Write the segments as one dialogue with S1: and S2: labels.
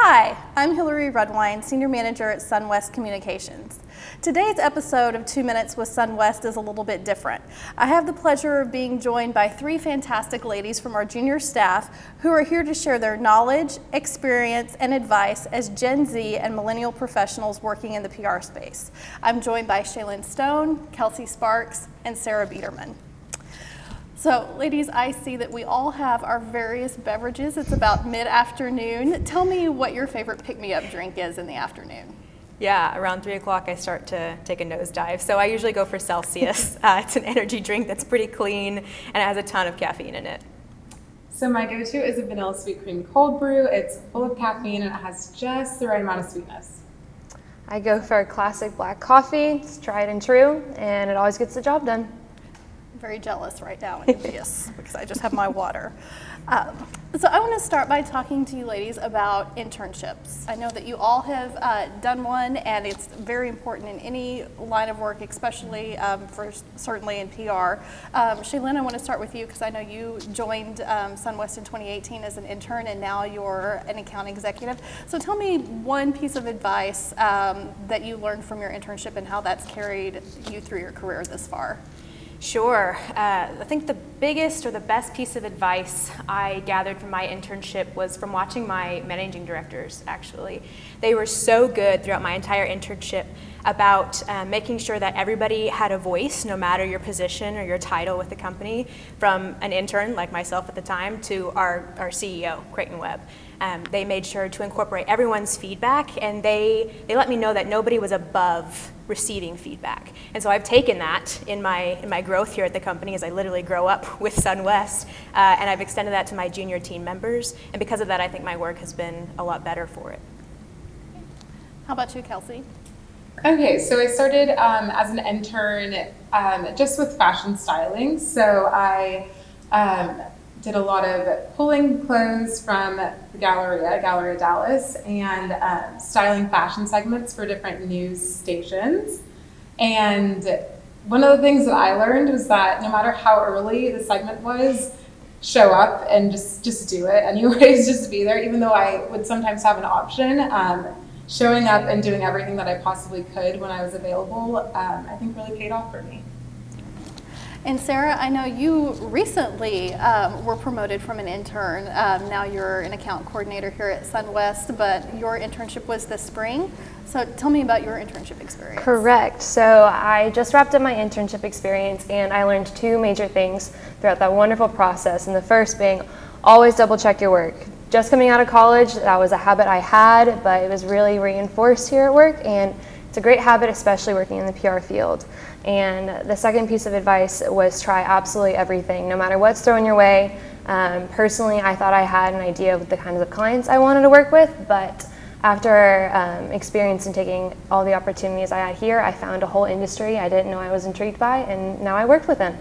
S1: Hi, I'm Hillary Redwine, Senior Manager at Sunwest Communications. Today's episode of 2 Minutes with Sunwest is a little bit different. I have the pleasure of being joined by three fantastic ladies from our junior staff who are here to share their knowledge, experience, and advice as Gen Z and millennial professionals working in the PR space. I'm joined by Shaelyn Stone, Kelsey Sparks, and Sarah Biedermann. So, ladies, I see that we all have our various beverages. It's about mid-afternoon. Tell me what your favorite pick-me-up drink is in the afternoon.
S2: Yeah, around 3 o'clock I start to take a nosedive. So I usually go for Celsius. It's an energy drink that's pretty clean and it has a ton of caffeine in it.
S3: So my go-to is a vanilla sweet cream cold brew. It's full of caffeine and it has just the right amount of sweetness.
S4: I go for a classic black coffee. It's tried and true, and it always gets the job done.
S1: I'm very jealous right now and envious because I just have my water. So I want to start by talking to you ladies about internships. I know that you all have done one, and it's very important in any line of work, especially certainly in PR. Shaelyn, I want to start with you because I know you joined Sunwest in 2018 as an intern, and now you're an account executive. So tell me one piece of advice that you learned from your internship and how that's carried you through your career this far.
S2: Sure. I think the biggest or the best piece of advice I gathered from my internship was from watching my managing directors, actually. They were so good throughout my entire internship about making sure that everybody had a voice, no matter your position or your title with the company, from an intern like myself at the time to our CEO, Creighton Webb. They made sure to incorporate everyone's feedback, and they let me know that nobody was above receiving feedback. And so I've taken that in my growth here at the company as I literally grow up with Sunwest, and I've extended that to my junior team members. And because of that, I think my work has been a lot better for it.
S1: How about you, Kelsey?
S3: Okay, so I started as an intern just with fashion styling. So I did a lot of pulling clothes from the Galleria Dallas, and styling fashion segments for different news stations. And one of the things that I learned was that no matter how early the segment was, show up and just do it anyways, just be there, even though I would sometimes have an option. Showing up and doing everything that I possibly could when I was available, I think really paid off for me.
S1: And Sarah, I know you recently were promoted from an intern. Now you're an account coordinator here at Sunwest, but your internship was this spring. So tell me about your internship experience.
S4: Correct. So I just wrapped up my internship experience, and I learned two major things throughout that wonderful process. And the first being, always double check your work. Just coming out of college, that was a habit I had, but it was really reinforced here at work, and it's a great habit, especially working in the PR field. And the second piece of advice was try absolutely everything, no matter what's thrown your way. Personally, I thought I had an idea of the kinds of clients I wanted to work with, but after experience and taking all the opportunities I had here, I found a whole industry I didn't know I was intrigued by, and now I worked within.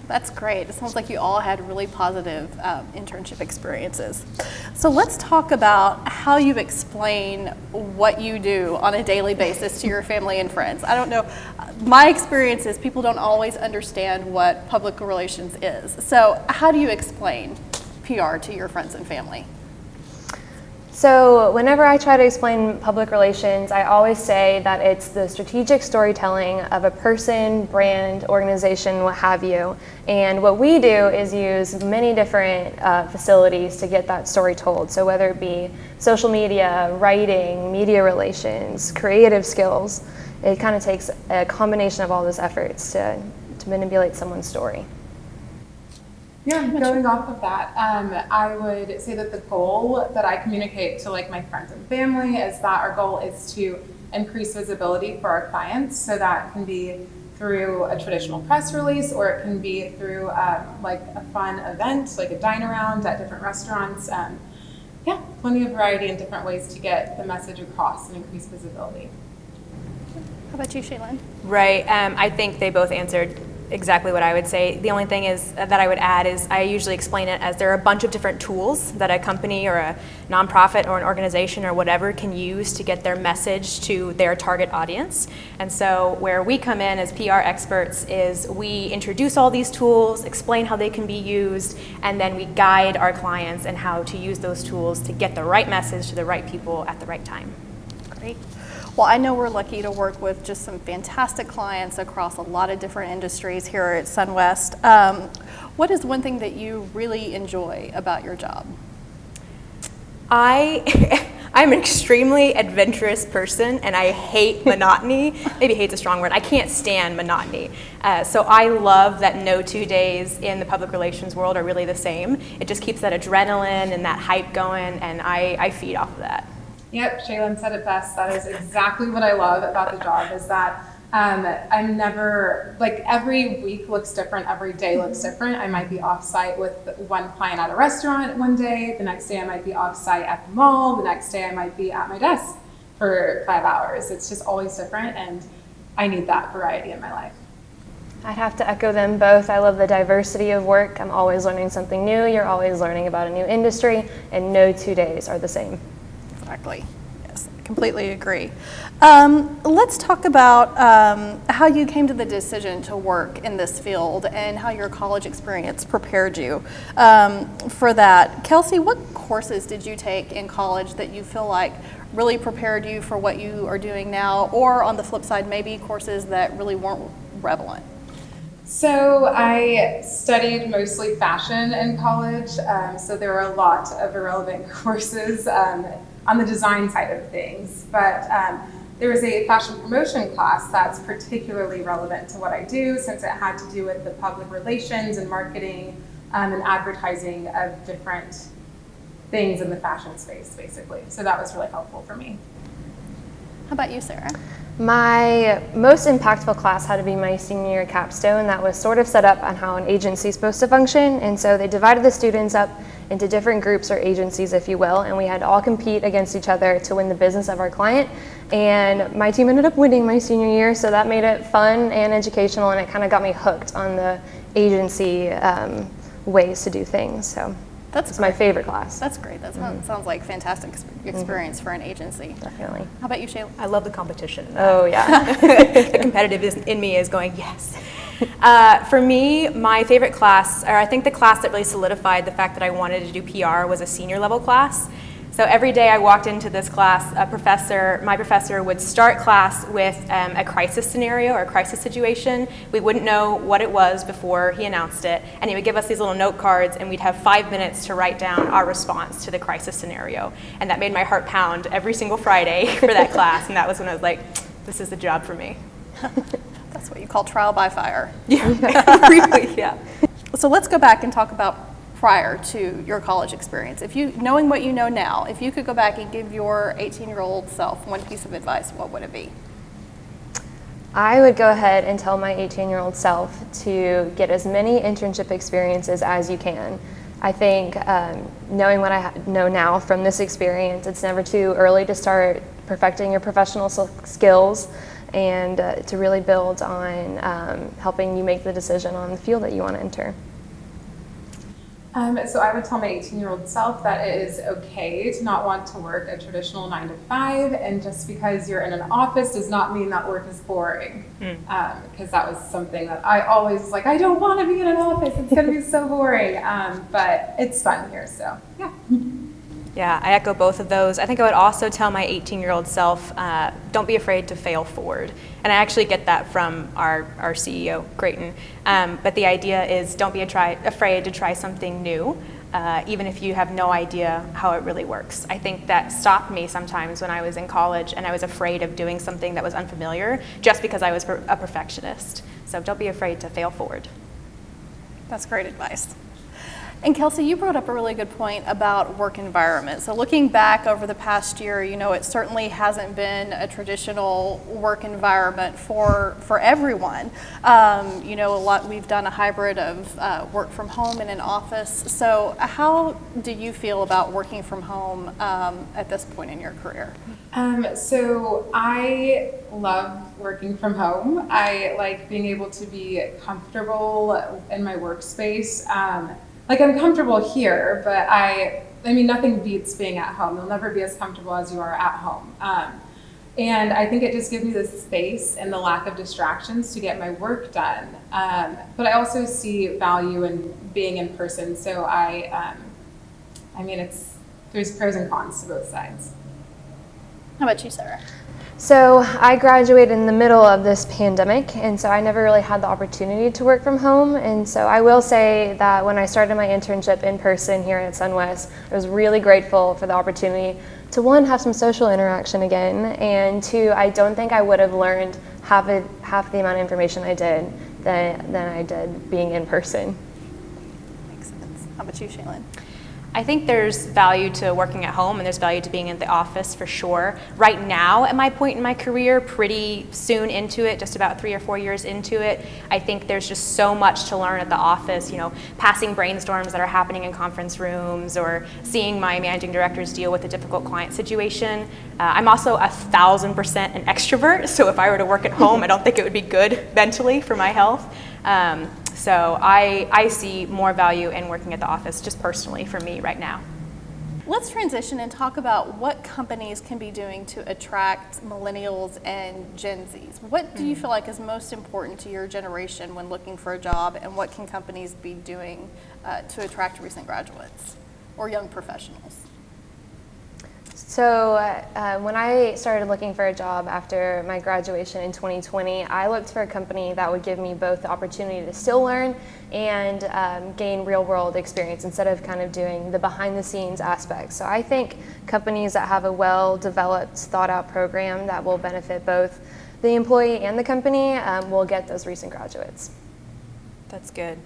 S1: That's great. It sounds like you all had really positive internship experiences. So let's talk about how you explain what you do on a daily basis to your family and friends. I don't know. My experience is people don't always understand what public relations is. So how do you explain PR to your friends and family?
S4: So whenever I try to explain public relations, I always say that it's the strategic storytelling of a person, brand, organization, what have you. And what we do is use many different facilities to get that story told. So whether it be social media, writing, media relations, creative skills, it kind of takes a combination of all those efforts to manipulate someone's story.
S3: Yeah, going off of that, I would say that the goal that I communicate to my friends and family is that our goal is to increase visibility for our clients. So that can be through a traditional press release, or it can be through a fun event, like a dine around at different restaurants. Plenty of variety and different ways to get the message across and increase visibility.
S1: How about you, Shaelyn?
S2: Right. I think they both answered exactly what I would say. The only thing is that I would add is I usually explain it as there are a bunch of different tools that a company or a nonprofit or an organization or whatever can use to get their message to their target audience. And so where we come in as PR experts is we introduce all these tools, explain how they can be used, and then we guide our clients in how to use those tools to get the right message to the right people at the right time.
S1: Great. Well, I know we're lucky to work with just some fantastic clients across a lot of different industries here at Sunwest. What is one thing that you really enjoy about your job?
S2: I'm an extremely adventurous person, and I hate monotony. Maybe hate's a strong word. I can't stand monotony. So I love that no 2 days in the public relations world are really the same. It just keeps that adrenaline and that hype going, and I feed off of that.
S3: Yep, Shaelyn said it best. That is exactly what I love about the job, is that I'm never, like, every week looks different, every day looks different. I might be off-site with one client at a restaurant one day, the next day I might be off-site at the mall, the next day I might be at my desk for 5 hours. It's just always different, and I need that variety in my life.
S4: I'd have to echo them both. I love the diversity of work. I'm always learning something new. You're always learning about a new industry, and no 2 days are the same.
S1: Exactly. Yes, I completely agree. Let's talk about how you came to the decision to work in this field and how your college experience prepared you for that. Kelsey, what courses did you take in college that you feel like really prepared you for what you are doing now, or on the flip side, maybe courses that really weren't relevant?
S3: So I studied mostly fashion in college, so there were a lot of irrelevant courses on the design side of things, but there was a fashion promotion class that's particularly relevant to what I do, since it had to do with the public relations and marketing and advertising of different things in the fashion space, basically. So that was really helpful for me.
S1: How about you, Sarah?
S4: My most impactful class had to be my senior year capstone. That was sort of set up on how an agency is supposed to function, and so they divided the students up into different groups or agencies, if you will, and we had to all compete against each other to win the business of our client. And my team ended up winning my senior year, so that made it fun and educational, and it kind of got me hooked on the agency ways to do things. So it's my favorite class.
S1: That's great. That sounds like a fantastic experience for an agency.
S4: Definitely.
S1: How about you, Shaelyn?
S2: I love the competition.
S4: Oh, yeah.
S2: The competitive in me is going, yes. For me, my favorite class, or I think the class that really solidified the fact that I wanted to do PR, was a senior level class. So every day I walked into this class, my professor would start class with a crisis scenario or a crisis situation. We wouldn't know what it was before he announced it, and he would give us these little note cards, and we'd have 5 minutes to write down our response to the crisis scenario. And that made my heart pound every single Friday for that class, and that was when I was like, this is the job for me.
S1: That's what you call trial by fire.
S2: Yeah, really, yeah.
S1: So let's go back and talk about prior to your college experience. Knowing what you know now, if you could go back and give your 18-year-old self one piece of advice, what would it be?
S4: I would go ahead and tell my 18-year-old self to get as many internship experiences as you can. I think knowing what I know now from this experience, it's never too early to start perfecting your professional skills and to really build on helping you make the decision on the field that you want to enter.
S3: So I would tell my 18-year-old self that it is okay to not want to work a traditional 9 to 5, and just because you're in an office does not mean that work is boring. Because that was something that I always was like, I don't want to be in an office, it's going to be so boring. But it's fun here, so yeah.
S2: Yeah, I echo both of those. I think I would also tell my 18-year-old self, don't be afraid to fail forward. And I actually get that from our CEO, Creighton. But the idea is don't be afraid to try something new, even if you have no idea how it really works. I think that stopped me sometimes when I was in college and I was afraid of doing something that was unfamiliar just because I was a perfectionist. So don't be afraid to fail forward.
S1: That's great advice. And Kelsey, you brought up a really good point about work environment. So looking back over the past year, it certainly hasn't been a traditional work environment for everyone. We've done a hybrid of work from home and an office. So how do you feel about working from home at this point in your career?
S3: So I love working from home. I like being able to be comfortable in my workspace. Like I'm comfortable here, but I mean, nothing beats being at home. You'll never be as comfortable as you are at home. And I think it just gives me the space and the lack of distractions to get my work done. But I also see value in being in person. So I mean, there's pros and cons to both sides.
S1: How about you, Sarah?
S4: So I graduated in the middle of this pandemic, and so I never really had the opportunity to work from home. And so I will say that when I started my internship in person here at Sunwest, I was really grateful for the opportunity to, one, have some social interaction again, and two, I don't think I would have learned half the amount of information I did than I did being in person.
S1: Makes sense. How about you, Shaelyn?
S2: I think there's value to working at home and there's value to being in the office for sure. Right now, at my point in my career, pretty soon into it, just about 3 or 4 years into it, I think there's just so much to learn at the office, you know, passing brainstorms that are happening in conference rooms or seeing my managing directors deal with a difficult client situation. I'm also 1,000% an extrovert, so if I were to work at home, I don't think it would be good mentally for my health. So I see more value in working at the office just personally for me right now.
S1: Let's transition and talk about what companies can be doing to attract millennials and Gen Zs. What do you feel like is most important to your generation when looking for a job, and what can companies be doing to attract recent graduates or young professionals?
S4: So when I started looking for a job after my graduation in 2020, I looked for a company that would give me both the opportunity to still learn and gain real-world experience instead of kind of doing the behind-the-scenes aspects. So I think companies that have a well-developed, thought-out program that will benefit both the employee and the company will get those recent graduates.
S2: That's good.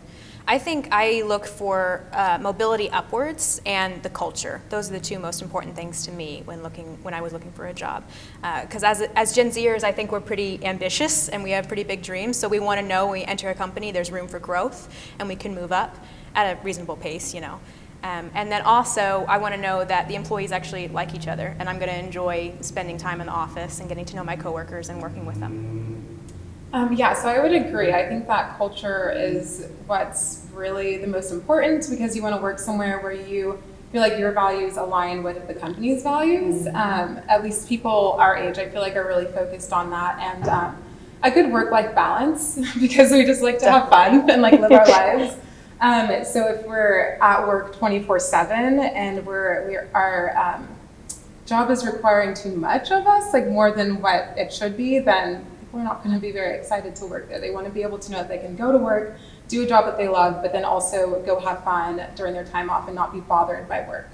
S2: I think I look for mobility upwards and the culture. Those are the two most important things to me when I was looking for a job. Because as Gen Zers, I think we're pretty ambitious and we have pretty big dreams. So we want to know when we enter a company there's room for growth and we can move up at a reasonable pace, you know. And then also I want to know that the employees actually like each other and I'm going to enjoy spending time in the office and getting to know my coworkers and working with them.
S3: Yeah, so I would agree. I think that culture is what's really the most important because you want to work somewhere where you feel like your values align with the company's values. At least people our age, I feel like, are really focused on that. And a good work-life balance because we just like to have fun and like live our lives. So if we're at work 24/7 and our job is requiring too much of us, like more than what it should be, then we're not going to be very excited to work there. They want to be able to know that they can go to work, do a job that they love, but then also go have fun during their time off and not be bothered by work.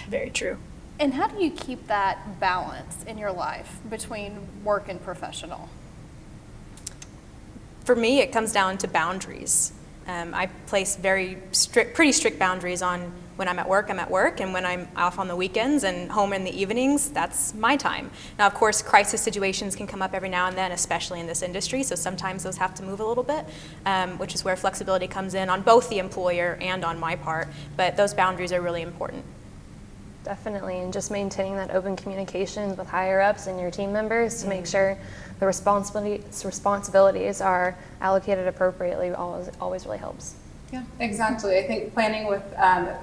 S2: Very true.
S1: And how do you keep that balance in your life between work and professional?
S2: For me, it comes down to boundaries. I place pretty strict boundaries on when I'm at work, and when I'm off on the weekends and home in the evenings, that's my time. Now, of course, crisis situations can come up every now and then, especially in this industry, so sometimes those have to move a little bit, which is where flexibility comes in on both the employer and on my part, but those boundaries are really important.
S4: Definitely, and just maintaining that open communication with higher ups and your team members to make sure the responsibilities are allocated appropriately always really helps.
S3: Yeah, exactly. I think planning with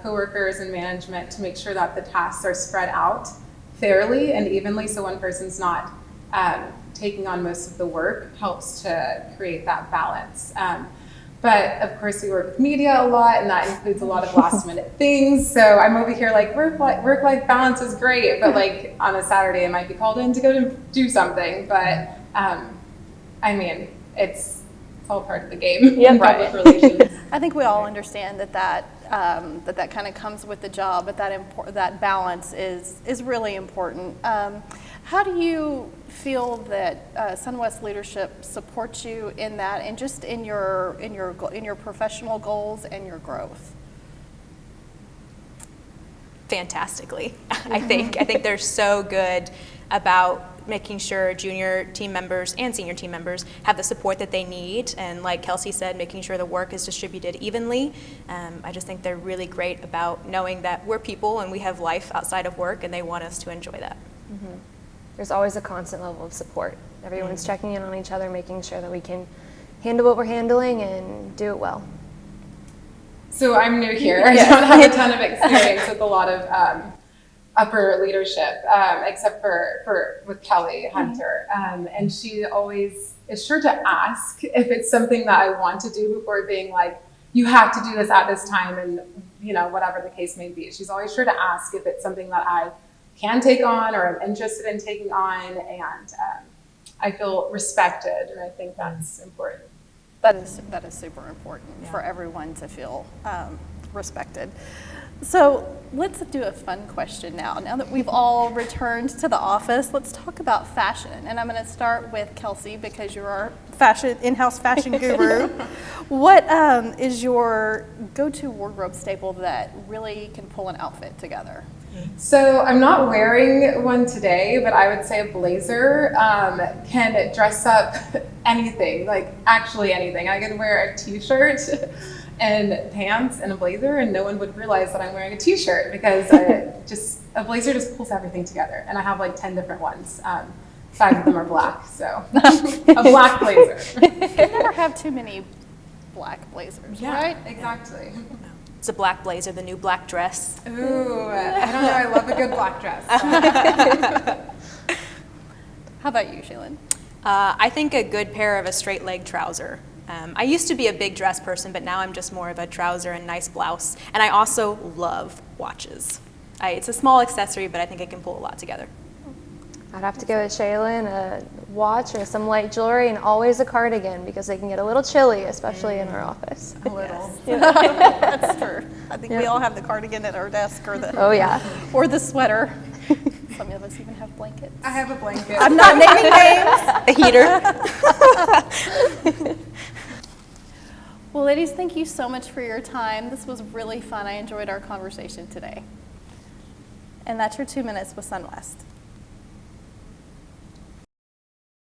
S3: coworkers and management to make sure that the tasks are spread out fairly and evenly so one person's not taking on most of the work helps to create that balance. But of course we work with media a lot and that includes a lot of last minute things. So I'm over here like work-life balance is great, but like on a Saturday I might be called in to go to do something. But I mean, it's all part of the game in public relations.
S1: I think we all understand that kind of comes with the job, but that balance is really important. How do you feel that Sunwest Leadership supports you in that, and just in your professional goals and your growth?
S2: Fantastically, I think they're so good about making sure junior team members and senior team members have the support that they need, and like Kelsey said, making sure the work is distributed evenly. I just think they're really great about knowing that we're people and we have life outside of work, and they want us to enjoy that.
S1: Mm-hmm.
S4: there's always a constant level of support. Everyone's checking in on each other, making sure that we can handle what we're handling and do it well.
S3: So I'm new here. I don't have a ton of experience with a lot of upper leadership, except for with Kelly Hunter. And she always is sure to ask if it's something that I want to do before being like, you have to do this at this time, and whatever the case may be. She's always sure to ask if it's something that I can take on or I'm interested in taking on, and I feel respected, and I think that's important.
S1: That is super important for everyone to feel respected. So let's do a fun question now. Now that we've all returned to the office, let's talk about fashion. And I'm going to start with Kelsey because you're our in-house fashion guru. What is your go-to wardrobe staple that really can pull an outfit together?
S3: So I'm not wearing one today, but I would say a blazer can dress up anything, like actually anything. I can wear a t-shirt and pants and a blazer, and no one would realize that I'm wearing a t-shirt because a blazer just pulls everything together. And I have like 10 different ones. 5 of them are black, so a black blazer.
S1: You never have too many black blazers, right?
S3: Exactly.
S2: It's a black blazer, the new black dress.
S3: Ooh, I don't know. I love a good black dress.
S1: How about you, Shaelyn?
S2: I think a good pair of a straight leg trouser. I used to be a big dress person, but now I'm just more of a trouser and nice blouse. And I also love watches. It's a small accessory, but I think it can pull a lot together.
S4: I'd have to go with Shaelyn, a watch or some light jewelry, and always a cardigan because they can get a little chilly, especially in our office.
S1: A little. That's true. I think we all have the cardigan at our desk or the sweater. Some of us even have blankets.
S3: I have a blanket.
S1: I'm not naming names.
S2: A heater.
S1: Well, ladies, thank you so much for your time. This was really fun. I enjoyed our conversation today. And that's your 2 minutes with Sunwest.